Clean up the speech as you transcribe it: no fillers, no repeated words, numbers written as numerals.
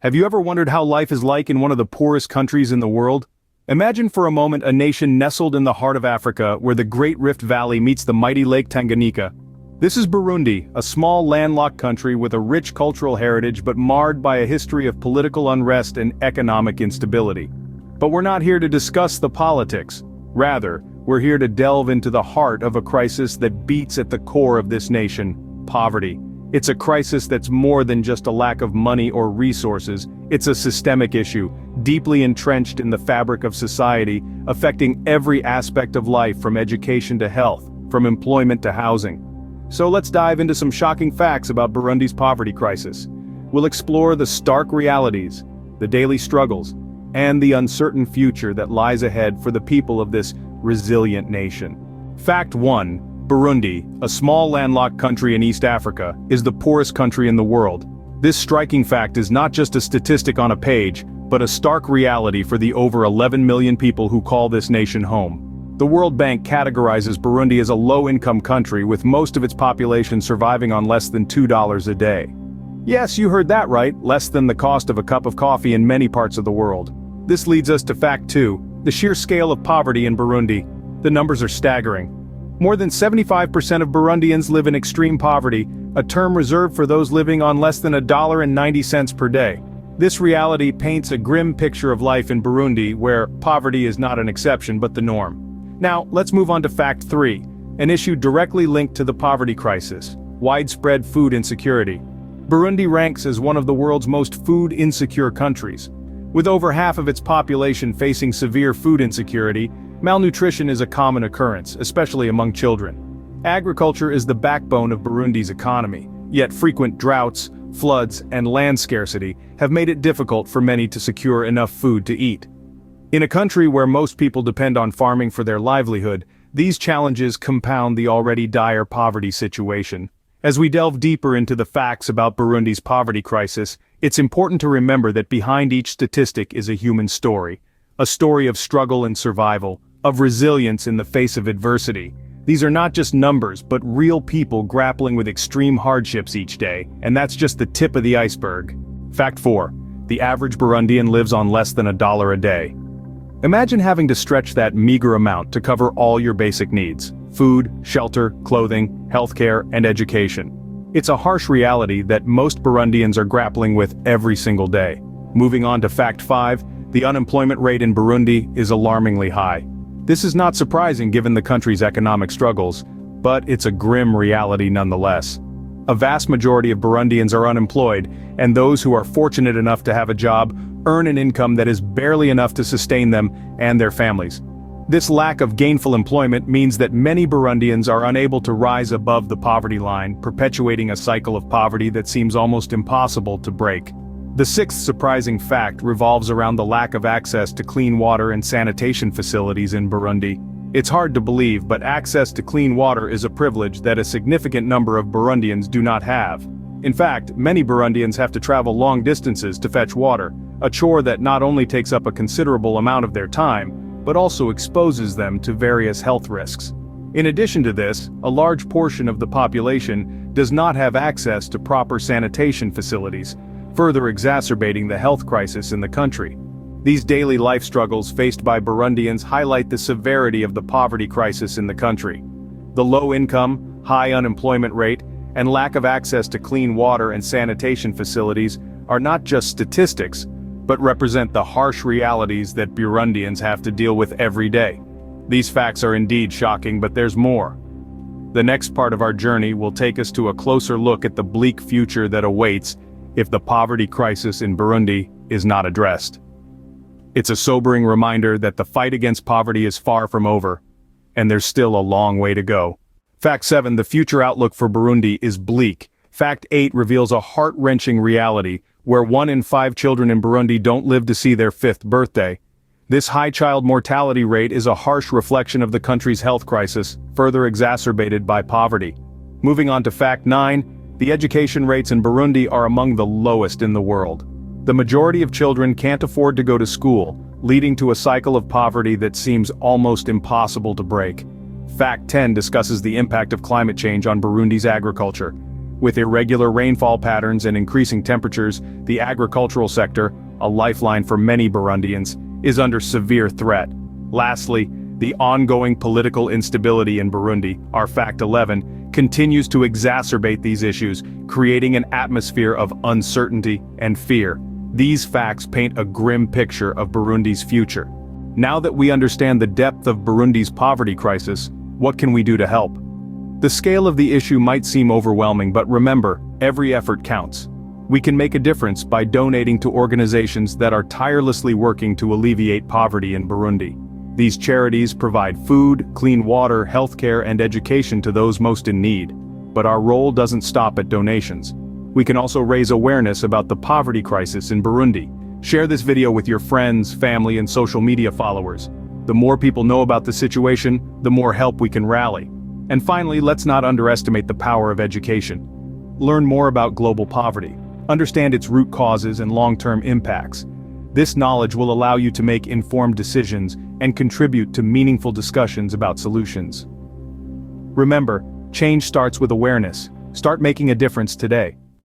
Have you ever wondered how life is like in one of the poorest countries in the world? Imagine for a moment a nation nestled in the heart of Africa where the Great Rift Valley meets the mighty Lake Tanganyika. This is Burundi, a small landlocked country with a rich cultural heritage but marred by a history of political unrest and economic instability. But we're not here to discuss the politics. Rather, we're here to delve into the heart of a crisis that beats at the core of this nation: poverty. It's a crisis that's more than just a lack of money or resources. It's a systemic issue, deeply entrenched in the fabric of society, affecting every aspect of life from education to health, from employment to housing. So let's dive into some shocking facts about Burundi's poverty crisis. We'll explore the stark realities, the daily struggles, and the uncertain future that lies ahead for the people of this resilient nation. Fact 1. Burundi, a small landlocked country in East Africa, is the poorest country in the world. This striking fact is not just a statistic on a page, but a stark reality for the over 11 million people who call this nation home. The World Bank categorizes Burundi as a low-income country with most of its population surviving on less than $2 a day. Yes, you heard that right, less than the cost of a cup of coffee in many parts of the world. This leads us to fact 2, the sheer scale of poverty in Burundi. The numbers are staggering. More than 75% of Burundians live in extreme poverty, a term reserved for those living on less than $1.90 per day. This reality paints a grim picture of life in Burundi, where poverty is not an exception but the norm. Now, let's move on to fact 3, an issue directly linked to the poverty crisis: widespread food insecurity. Burundi ranks as one of the world's most food-insecure countries. With over half of its population facing severe food insecurity, malnutrition is a common occurrence, especially among children. Agriculture is the backbone of Burundi's economy, yet frequent droughts, floods, and land scarcity have made it difficult for many to secure enough food to eat. In a country where most people depend on farming for their livelihood, these challenges compound the already dire poverty situation. As we delve deeper into the facts about Burundi's poverty crisis, it's important to remember that behind each statistic is a human story. A story of struggle and survival, of resilience in the face of adversity. These are not just numbers, but real people grappling with extreme hardships each day, and that's just the tip of the iceberg. Fact 4. The average Burundian lives on less than $1 a day. Imagine having to stretch that meager amount to cover all your basic needs: food, shelter, clothing, healthcare, and education. It's a harsh reality that most Burundians are grappling with every single day. Moving on to fact 5, the unemployment rate in Burundi is alarmingly high. This is not surprising given the country's economic struggles, but it's a grim reality nonetheless. A vast majority of Burundians are unemployed, and those who are fortunate enough to have a job earn an income that is barely enough to sustain them and their families. This lack of gainful employment means that many Burundians are unable to rise above the poverty line, perpetuating a cycle of poverty that seems almost impossible to break. The sixth surprising fact revolves around the lack of access to clean water and sanitation facilities in Burundi. It's hard to believe, but access to clean water is a privilege that a significant number of Burundians do not have. In fact, many Burundians have to travel long distances to fetch water, a chore that not only takes up a considerable amount of their time, but also exposes them to various health risks. In addition to this, a large portion of the population does not have access to proper sanitation facilities, further exacerbating the health crisis in the country. These daily life struggles faced by Burundians highlight the severity of the poverty crisis in the country. The low income, high unemployment rate, and lack of access to clean water and sanitation facilities are not just statistics, but represent the harsh realities that Burundians have to deal with every day. These facts are indeed shocking, but there's more. The next part of our journey will take us to a closer look at the bleak future that awaits if the poverty crisis in Burundi is not addressed. It's a sobering reminder that the fight against poverty is far from over, and there's still a long way to go. Fact 7. The future outlook for Burundi is bleak. Fact 8 reveals a heart-wrenching reality, where 1 in 5 children in Burundi don't live to see their 5th birthday. This high child mortality rate is a harsh reflection of the country's health crisis, further exacerbated by poverty. Moving on to fact 9, the education rates in Burundi are among the lowest in the world. The majority of children can't afford to go to school, leading to a cycle of poverty that seems almost impossible to break. Fact 10 discusses the impact of climate change on Burundi's agriculture. With irregular rainfall patterns and increasing temperatures, the agricultural sector, a lifeline for many Burundians, is under severe threat. Lastly, the ongoing political instability in Burundi, our Fact 11, continues to exacerbate these issues, creating an atmosphere of uncertainty and fear. These facts paint a grim picture of Burundi's future. Now that we understand the depth of Burundi's poverty crisis, what can we do to help? The scale of the issue might seem overwhelming, but remember, every effort counts. We can make a difference by donating to organizations that are tirelessly working to alleviate poverty in Burundi. These charities provide food, clean water, healthcare, and education to those most in need. But our role doesn't stop at donations. We can also raise awareness about the poverty crisis in Burundi. Share this video with your friends, family, and social media followers. The more people know about the situation, the more help we can rally. And finally, let's not underestimate the power of education. Learn more about global poverty. Understand its root causes and long-term impacts. This knowledge will allow you to make informed decisions and contribute to meaningful discussions about solutions. Remember, change starts with awareness. Start making a difference today.